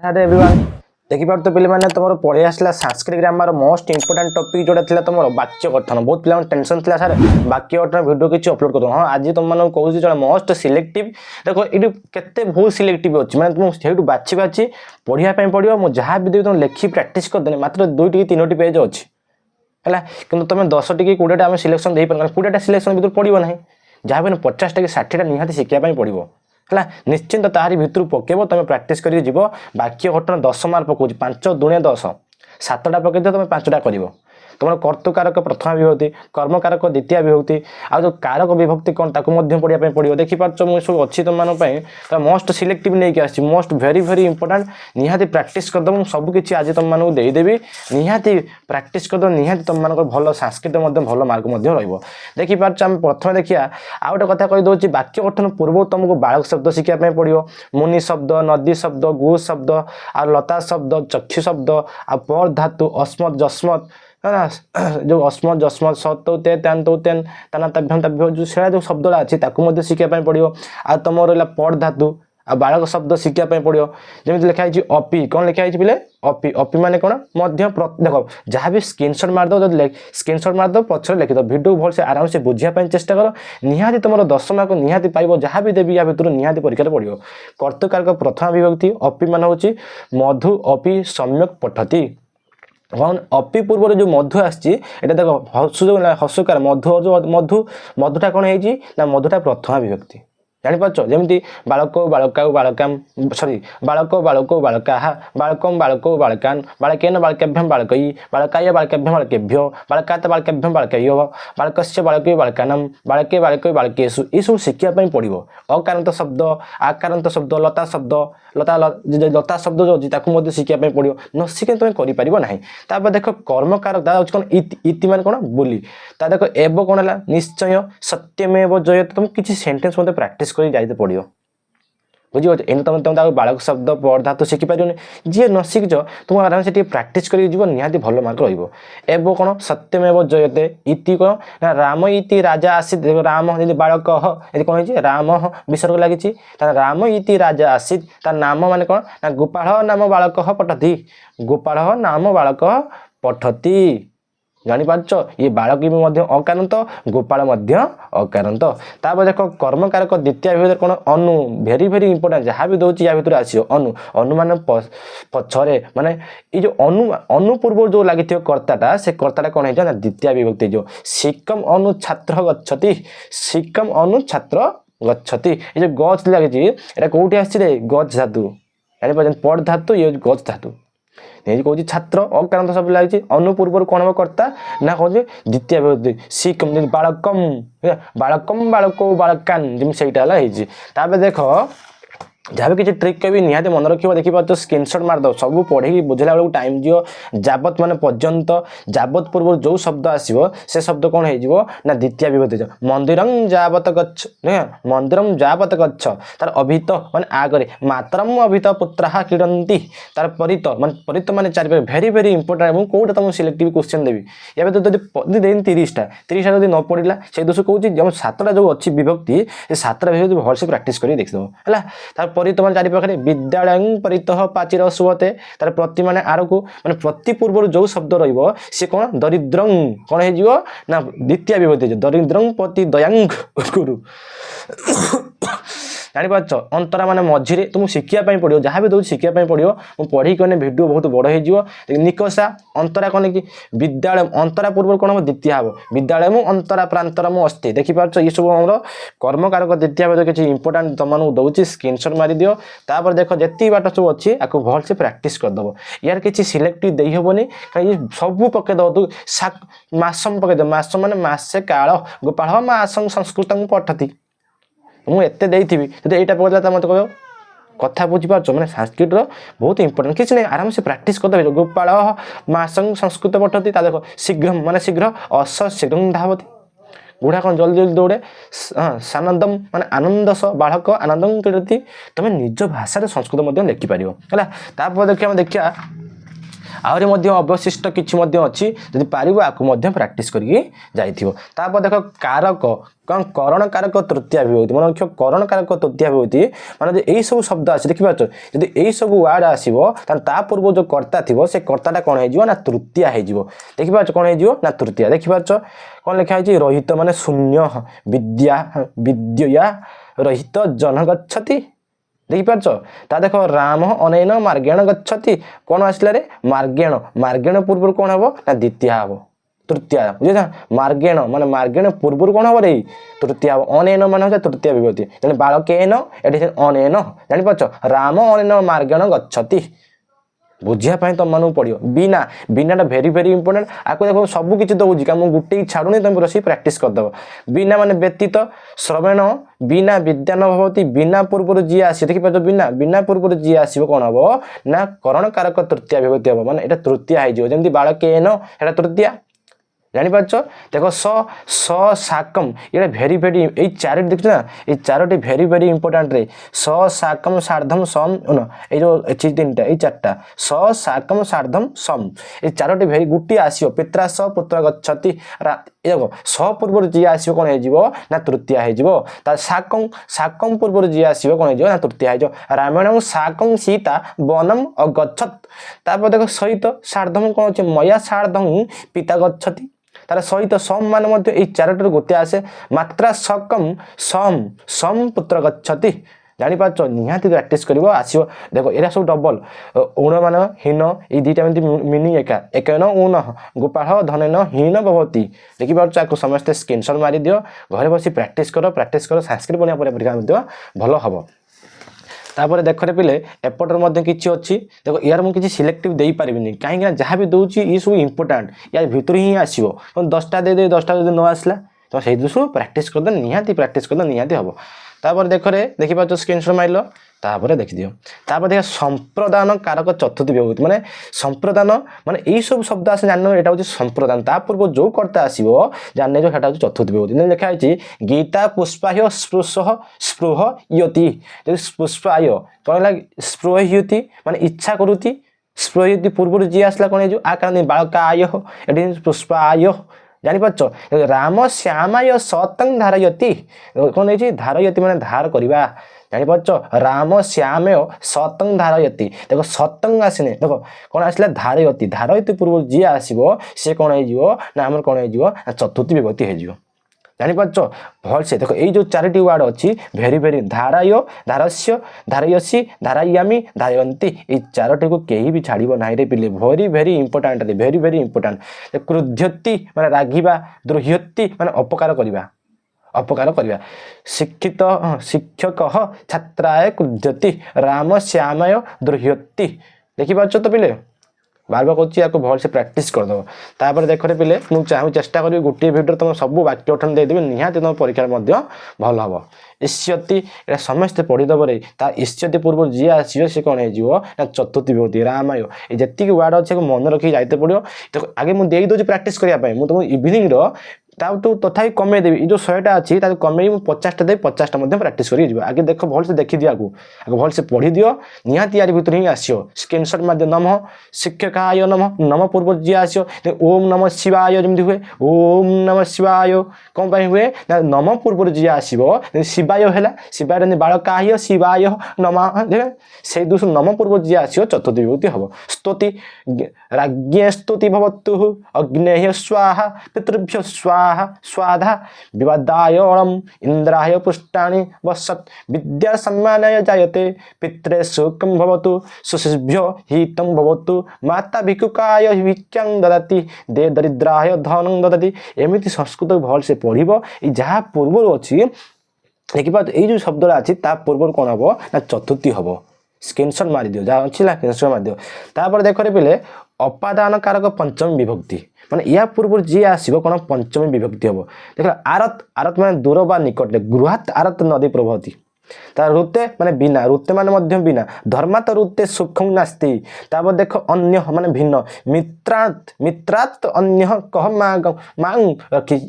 Hello everyone देखि पार तो पिले माने तुम पढ़े आसला Sanskrit grammar most important topic जोटा थिला तुम वाक्य गठन बहुत पिला टेंशन थिला सर वाक्य गठन वीडियो किछि अपलोड कर हां आज तुम माने कहूछि जोटा मोस्ट सिलेक्टिव देखो इडि केते बहुत सिलेक्टिव अछि माने तुम सेठु बाछि बाछि पढिया पय पडियो मु जहां भी देबि तुम लेखि प्रैक्टिस कर देने मात्र 2 टी 3 पेज अछि हला किंतु तुम 10 टी 20 टा हम सिलेक्शन देइ पर 20 टा सिलेक्शन भीतर पडियो नाही जहां भी 50 टा 60 टा निहाती शिखिया पय पडियो है निश्चिंत तारी भितर पकेब तुम प्राक्ट कर वाक्य घटना 10 मार्क पकाउछ 5 दुनिया 10 7टा पकई तुम 5टा कर तुम कर्तुकारक प्रथम विभक्ति कर्मकारक द्वितीय विभक्ति आ जो कारक विभक्ति कौन ताकू पढ़ाई पड़ो देखिपार सब अच्छी तुम मानी मोस्ट सिलेक्टिव नहीं आसी मोस्ट भेरी भेरी इंपोर्टेंट निहाती प्राक्ट करदेव सबकि आज तुम मानक देदेवी निहाती प्राक्ट करदेव निहाती तुम मान भल संस्कृत भल मार्क देखिपार आम प्रथम देखिए आउ गोटे कथा कहीदे वाक्य गठन पूर्व तुमको बालक शब्द शिखा पड़ो मुनि शब्द नदी शब्द गु शब्द आ लता शब्द चक्षु शब्द आ पर धातु अस्मत् जस्मत् है जो अस्मत् जस्मत् सतौ ते तेन तौ तेन तना तभ्यम तभ्य जो से जो शब्दटा अच्छी ताकू शिखा पड़ो आ तुम रहा पड़ धातु आ बालक शब्द शिखा पड़ो जमी लिखाई अपी कौन लिखाई पिले अपी अपी माने कौन देख जहाँ भी स्क्रीनशॉट मारद जो स्क्रीनशॉट मारद पचर लिखिद वीडियो भल से आराम से बुझापी चेष्टा कर निहाती तुम 10 मार्क निहाती पाइब जहाँ भी देवी या भितर निहाती परीक्षा पड़ो कर्तुकारक प्रथम विभक्ति अपी मान हूँ मधु अपी सम्यक पठती कौन अपी पूर्व जो मधु आसी देख हसुकार मधु जो मधु मधुटा कौन है मधुटा प्रथम विभक्ति जापार जमी बालक बालका बालकाम सॉरी बालक बालको बालका बालकम बालको बालकान बालकेन बालकेभ्यम बालकई बालकाय बालकेभ्यम बालकेभ्यो बालकात बालकेभ्यम बालकयो बालकस्य बालकै बालकानम बालके बालकै बालकेषु ये सब शिखा पड़ो अकारांत शब्द आकारांत शब्द लता शब्द लता शब्द जो अच्छी शिखा पड़ो न शिखे तुम कर देख कर्मकारक कौन इति मान कौन बोली देख एव कौन है निश्चय सत्यमेव जयते तुम किसी सेंटेंस मत प्राक्ट कर जाते पड़ो बुझे एने तुम बालक शब्द पढ़ धातु शिखिपार जी न शिखिच तुम आराम से प्राक्ट कर निहाती भल मार्क रो कौन सत्यमेव जयते इति कौन ना राम इति राजा आसीत राम जी बालक ये कौन है राम विसर्ग लगी राम इति राजा आसीत तार नाम मान कौन ना गोपाल नाम बालक पठती गोपाल नाम बालक पठती जापार ये बालक भी अकारांत गोपाल अकारांत देख कर्मकारक द्वितीय विभक्ति कौन अनु भेरी भेरी इंपोर्टेंट जहाँ भी दूसरी या भर आसो अनु अनु मान पछरे माने ये जो अनु अनु पूर्व जो लगी कर्ताटा से कर्ताटा कौन है द्वितीय विभक्ति जो सिक्कम अनु छात्र गच्छति सिक्कम अनु छात्र गच्छति ये जो गच लगी कौटी आसी गच धातु जापार पड़ धातु ये गच धातु कौन छात्र अकारांत शब्द लगी अनु पूर्व कौन हम कर्ता ना कौन द्वितीय विभक्ति सिक्कम बालकम बालकम बालको बालकान जमी से देख जहाँ भी किसी ट्रिक कभी निहाती मन रखिए देखिए स्क्रीनशॉट मारद सब पढ़ी बुझला बेलू टाइम दियो जाबत मान पर्यंत जाबत पूर्व जो शब्द आसो से शब्द कौन हो ना द्वितीय विभक्ति मंदिरम जाबत गच्छ मंदिरम जाबत गच्छ तार अभित मान आगे मातरम अभित पुत्रा क्रीडती तार परित मान चार भेरी भेरी इंपोर्टेंट कौटा तुम सिलेक्टिव क्वेश्चन देवी या देन 30टा जब न पड़ा से दोष कौन जब 7टा जो अच्छी विभक्ति से 7टा विभक्ति भलसे प्राक्ट कर देखिदेव है तुम चारि पाखे विद्यालय परित पाचिर शुभते तार प्रति माने आर को माने प्रति पूर्व जो शब्द सी कौन दरिद्रं कौन हो ना द्वितीय विभक्ति दरिद्रं प्रति दयांग गुरु जापार अंतरा मान मझे तुम शिखा पड़ो जहाँ भी दूसरी शिखा पड़ो मुझे पढ़ी कहने वीडियो बहुत बड़ हो निकषा अंतरा कौन कि विद्यालय अंतरा पूर्व कौन हम द्वितीय हम विद्यालय मु अंतरा प्रांतरम अस्ति देखिपार ये सब आम कर्मकारक द्वितीय किसी इंपोर्टाट तुम दूसरी स्क्रीनशॉट मारी दियो तापर देख जी बाट सब अच्छी आपको भल से प्राक्ट करदेव यार किसी सिलेक्ट दे हेनी कहीं सब पकईदेव तू मासम पकईदेव मास मान मसे काल गोपाल मासम संस्कृत पठती मुझे देथी जो यहाँ पकड़ा मत कह कथा बुझीपार मैंने संस्कृत बहुत इंपोर्टेंट किसी नहीं आराम से प्राक्ट करदे गोपाल मासंग संस्कृत पठती देख शीघ्र माने शीघ्र अस शीघ्र धावती गुढ़ा कौन जल्दी जल्दी दौड़े सानंदम माने आनंद बालक आनंदम क्रीडती तुम निज भाषा संस्कृत लिखिपार है देखिए देखिए आहरी मध्य अवशिष्ट किछि मध्य अछि जदि पारिबो आकु मध्य प्रैक्टिस करिके जाइथिबो। तापर देखो कारक कौन करण कारक तृतीया विभक्ति मन रखियो करण कारक तृतीया विभक्ति माने एई सब शब्द आसी देखि पाछो जदि एई सब वर्ड आसीबो त ता पूर्व जो कर्ता थिबो से कर्ताटा कोन हे जिवो ना तृतीया हे जिवो। देखि पाछो कोन हे जिवो ना तृतीया। देखि पाछो कोन लिखा है रहित माने शून्य विद्या विद्या रहित जन गच्छति। देखि पाछो ता देखो राम अनेन मार्गेण गच्छति कोन आसला रे मार्गेण मार्गेण पूर्व कोन हबो ना द्वितीया हबो तृतीया बुझे मार्गेण माने मार्गेण पूर्व कौन हम रे तृतीया अनेन मान हो तृतीया विभक्ति जानी बालकेन एठी अनेन जानी पाछ राम अनेन मार्गेण गच्छति बुझिया तुम मानक पड़ो बिना बिना भेरी भेरी इंपोर्टेंट आपको देखो सब किसी दौर कम गोटे छाड़ूनी तुम रोसे प्राक्ट करदेव बिना माने व्यतीत श्रवण बिना विद्या न भवती बिना पूर्व जी आस देखिए बिना बिना पूर्व जी आसो कौन हम ना करण कारक तृतीया विभक्ति हम माने एटा तृतीया होमती बालकेन एटा तृतीया जापार देख स स साकम ये भेरी भेरी ये चार देखु ना ये चारोटी भेरी भेरी इंपोर्टाट रे स साकम सार्धम सम ये जो तीन टा ये चार्टा स साकम सार्धम सम ये चारोटी भेरी गुटी आसो पित्रा स पुत्र गच्छति देखो स पूर्व जी आसो कौन हो ना तृतीया हो साकम साकम पूर्व जी आसो कौन हो ना तृतीया हो रामायण साकम सीता वनम अगछत तापर देखो सहित सार्धम कौन अच्छे मया सार्धम पिता गच्छति तार सहित सम मान मध्य चारोटी गोटे आसे मात्रा सकम सम सम पुत्र गच्छति जानी पाच निहाती प्रैक्टिस करिवो आसीबो देखो एरा सब डबल उण मान हीन ए दुईटा मिनिंग एका एकन उण गोपाल धनेन हीन भवती देखि पाछ आको समस्त स्क्रीनशॉट मारि दियो घरे बसी प्रैक्टिस करो संस्कृत बनिया परीक्षा मध्य भलो हबो। तापर देख रे पिले एपटर मध्य किछि अछि देखो यार मु किछि सिलेक्टिव देई परिबिनी काहे कि जहाँ भी दउछि ई सब इंपोर्टेंट यार भीतर ही आसीबो 10टा दे 10टा जदि न आसला तो सेहि दुसु प्रैक्टिस कर दे निहाती प्रैक्टिस कर दे निहाती हबो। तापर देख रे देखि पाछो स्क्रीनशॉट माइलो तापर देखि दियो तापर देख संप्रदान कारक चतुर्थ विभक्ति माने संप्रदान माने एई सब शब्द आसे जाननो एटा होछि संप्रदान ता पूर्व जो करता आसीबो जानने जो हेटा होछि चतुर्थ विभक्ति ने लिखा है गीता पुष्पाय स्पृशः स्पृह यति जे पुष्पाय कोन लाग स्पृह यति माने इच्छा करूति स्पृह यति पूर्व जी आसला कोन जो आ कारण बालकाय एटी पुष्पाय जानी पाच राम श्यामाय सतंग धारयति कौन है धारयति माने धार करवा जानी पाच राम श्यामय सतंग धारयति देखो सतंग आसने देखो कौन आसला धारयति धारयति पूर्व जी आसो सी कौन हो ना आम कौन हो चतुर्थी विभक्ति हो जानी पाच भल से देखो ये जो चारोटी वार्ड अच्छी भेरी भेरी धाराय धारस्य धारयसी धारायामी धारयंती ये चारोटी को कहीं भी छाड़ब ना रे पिले भेरी भेरी इंपोर्टाट भेरी भेरी इंपोर्टाट क्रुध्यति माने रागिबा द्रोह्यति माने अपकार करवा अपकार करवा शिक्षित शिक्षक छात्राय क्रुध्यति राम श्यामाय द्रोह्यति देखि पाछ तो पिले बार बार कहूँ आपको भल से प्रैक्टिस करदेव। तापर देख रे पिले मुझे चाहूँ चेष्टा करी गोटे भिडियो तुम सब वाक्य गठन देदेवि निहाती तुम परीक्षा भल हम इष्यति एटा समस्ते पढ़ीदेव रे इष्यति पूर्व जी आसो सी कौन हो चतुर्थी विभक्ति रामाय ये जी वार्ड अच्छे मन रखी जाते पड़ो तो आगे मुझे दे प्रैक्टिस करने तुमको इवनिंग तो तथा कमे देवी ये जो 100टा अच्छी कमे 50टा देवी 50टा प्रैक्टिस कर आगे देख भल से देखी दियो आगे भल से पढ़ी दियो निहाती यार भर ही आसो स्क्रीनशॉट मार नम शिक्षकाय नम नम पूर्व जी आसो ओम नम शिवाय जमी हुए ओम नम शिवाय कौन पाई हुए ना नम पूर्व जी आसो शिवाय है शिवाय बालकाय शिवाय नम से दूसर नम पूर्व जी आसो चतुर्थ विभक्ति हम स्तुति राज्ञ स्तुति भवतु अग्नेय स्वाहा पितृभ्य स्वाहा स्वाधा विवादाय ओणम इंद्राय पुष्टानि वसत विद्या सम्मानाय जायते पित्रे सुखम भवतु सुशिभ्यो हितं भवतु माता भिक्षुकाय भिक्षां ददाति दे दरिद्राय धनं ददाति एमिति संस्कृत भल से पढ़िबो ई जहा पूर्व अछि देखिबा ए जो शब्द अछि ता पूर्व कोन हबो ना चतुर्थी हबो स्क्रीनशॉट मारि दियो जहा अछि ना स्क्रीनशॉट मारि दियो तापर देखो रे पिले अपादान कारक पंचमी विभक्ति माने या पूर्व जी आसो कौन पंचमी विभक्ति हम देख आरत आरत माने दूर बा निकट गृहात आरत नदी प्रभवती तार रुते माने बिना रुते माने मध्य बिना धर्मात रुते सुखं नास्ति तापर देख अन्य माने भिन्न मित्रात मित्रात अन्य कह मांग रखी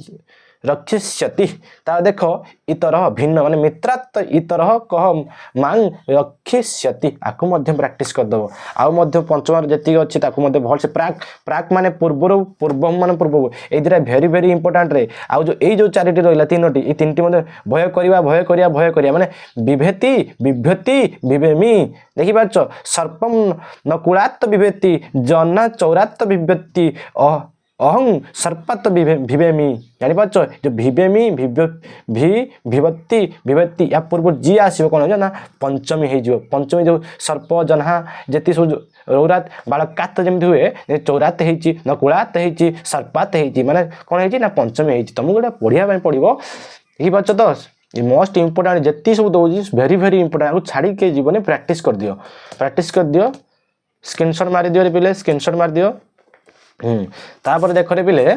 रक्षिष्यति ता देख इतर भिन्न माने मित्रात् इतर कह मांग रक्षिष्यति आकु मध्य प्रैक्टिस कर दबो आउ मध्य पंचम जति अछि ताकु मध्य भल से प्राक प्राक माने पूर्व माने पूर्व ए दिरा भेरी भेरी इंपोर्टेंट रे आउ जो ए जो चारिटी रहला तीनोटी ए तीनटी मध्य भय करिया माने विभेति विभ्यति विभेमी देखि पाछ सर्पम नकुलात् विभेति जना चौरात् विभ्यति अहं सर्पात भिवेमी जानी पाच जो भिवेमी विभक्ति विभक्ति या पूर्व जी आसो कौन हो ना पंचमी हो पंचमी जो सर्प जन्हा जी सब रौरात बालकात जमी हुए चौरात होती नकुलात होती सर्पात होती माने कौन है ना पंचमी होती तुमको गोटे पढ़ाई पड़ो देखी पाच तो मोस्ट इंपोर्टेंट जी सब दौर भेरी भेरी इंपोर्टेंट आपको छाड़ी के जीवन प्रैक्टिस कर दियो स्क्रीनशॉट मारी दियो पिले स्क्रीनशॉट मार दियो तापर देख रे पिले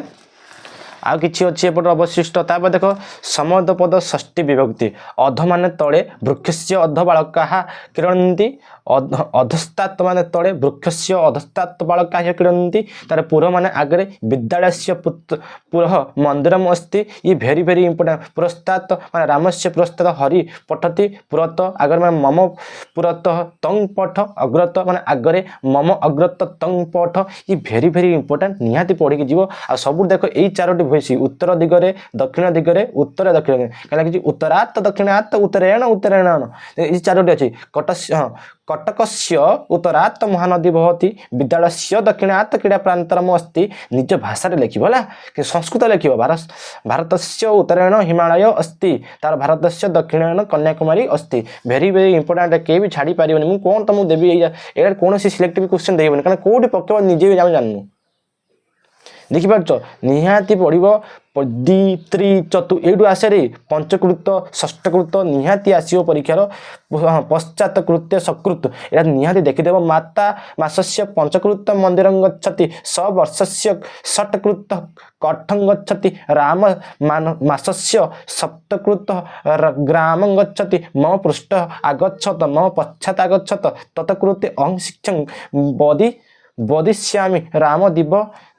आ किछि अछि एपट अवशिष्ट तापर देख समद पद षष्ठी विभक्ति अध माने तळे वृक्षस्य अध बालकाः क्रीडन्ति अधस्तात् माने तळे वृक्षस्य अधस्तात् बालकाः क्रीडन्ति तार पुर माने आगरे विद्यालयस्य पुरः मंदिरम अस्ति ये भेरी भेरी इंपोर्टेंट पुरस्तात् माने रामस्य पुरस्तात् हरि पठति पुरत आगर माने मम पुरत तंग पठ अग्रत माने आगरे मम अग्रत तंग पठ ये भेरी भेरी इंपोर्टेंट निहाती पढ़ी के जीवो आ सब देखो एई चारोटी भइसी उत्तर दिगरे दक्षिण दिगरे उत्तर दक्षिण कला कि उत्तरात् दक्षिणात् उत्तरेण उत्तरेण ए चारोटी अछि कटकस्य उत्तरात् महानदी बहति विद्यालयस्य दक्षिणात् क्रीड़ा प्रान्तरम अस्ति निज भाषा लिखिब होला कि संस्कृत लिखिब भारतस्य उत्तरेण हिमालय अस्ति तार भारतस्य दक्षिणेण कन्याकुमारी अस्ति भेरी भेरी इंपोर्टेंट के भी छाड़ी पारिबनी मु कोन तुम देबी एटा कोनोसी सिलेक्टिव क्वेश्चन देबनी कारण कोडी पक्के निजे भी जाननु देखि पाछ निहाती पड़िबो द्वि त्रि चतु एडु आसे रे पंचकृत षष्ठकृत निहाती आसीओ परीक्षार पश्चात कृत्य सकृत एटा निहाती देखि देबो माता मासस्य पंचकृत मंदिरं गच्छति स वर्षस्य षट्कृत कठं गच्छति राम मासस्य सप्तकृत ग्रामं गच्छति मम पृष्ठ आगच्छत मम पश्चात् आगच्छत तत्कृते अहं शिक्षं बोधिष्यामि राम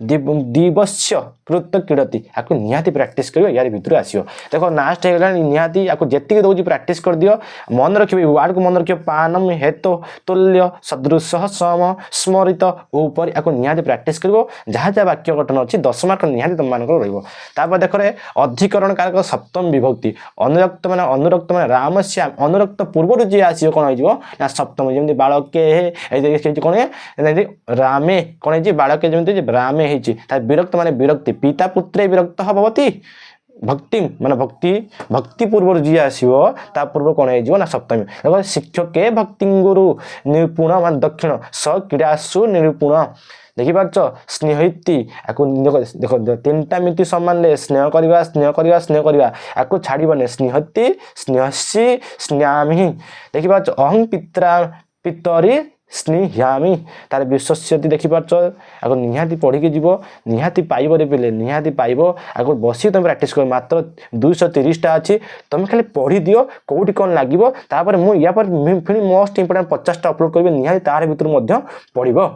दिवस्य कृत क्रीडति आपको निहाती प्रैक्टिस करियो यार भितर आसियो देखो लास्ट हे गला निहाती आपको जेतिक दोजी प्रैक्टिस कर दियो मन रखियो वर्ड को मन रखियो पानम हेतु तुल्य सदृश सम स्मरित ऊपर आपको निहाती प्रैक्टिस करियो जहाँ जहाँ वाक्य गठन अछि 10 मार्क निहाती तुम मान रहिबो तापर देखो रे अधिकरण कारक सप्तम विभक्ति अनुरक्त माने राम श्याम अनुरक्त पूर्व जे आसियो कोन होइबो ना सप्तम जेमि बालके ए कोन रामे कोन जे बालके जेमि रामे हेछि ता विरक्त माने विरक्ति पिता पुत्रे विरक्त भवति भक्ति माने भक्ति पूर्व जी आसीबो ता पूर्व कोन हे जीवो ना सप्तमी देखो शिक्षके भक्ति गुरु निपुण मान दक्षिण स क्रीडासु निपुण देखि पाछ स्नेहिति आको देखो तीनटा मिति सम्मान ले स्नेह करबा आको छाड़ीबने स्नेहति स्नेहसी स्नेहामि देखि पाछ अहं पितरी स्नेह्यामी तार विश्वस्यति देखि पाछ आको निहाती पढ़ी के जीवो निहाती पाइबो रे पिले निहाती पाइबो आको बसी तुम प्रैक्टिस कर मात्र 230 टा अछि तुम खाली पढ़ी दियो कोठी कोन लागिवो तापर मु या पर फिनी मोस्ट इंपोर्टेंट 50 टा अपलोड करबे निहाती तार भितर मध्य पढ़िबो।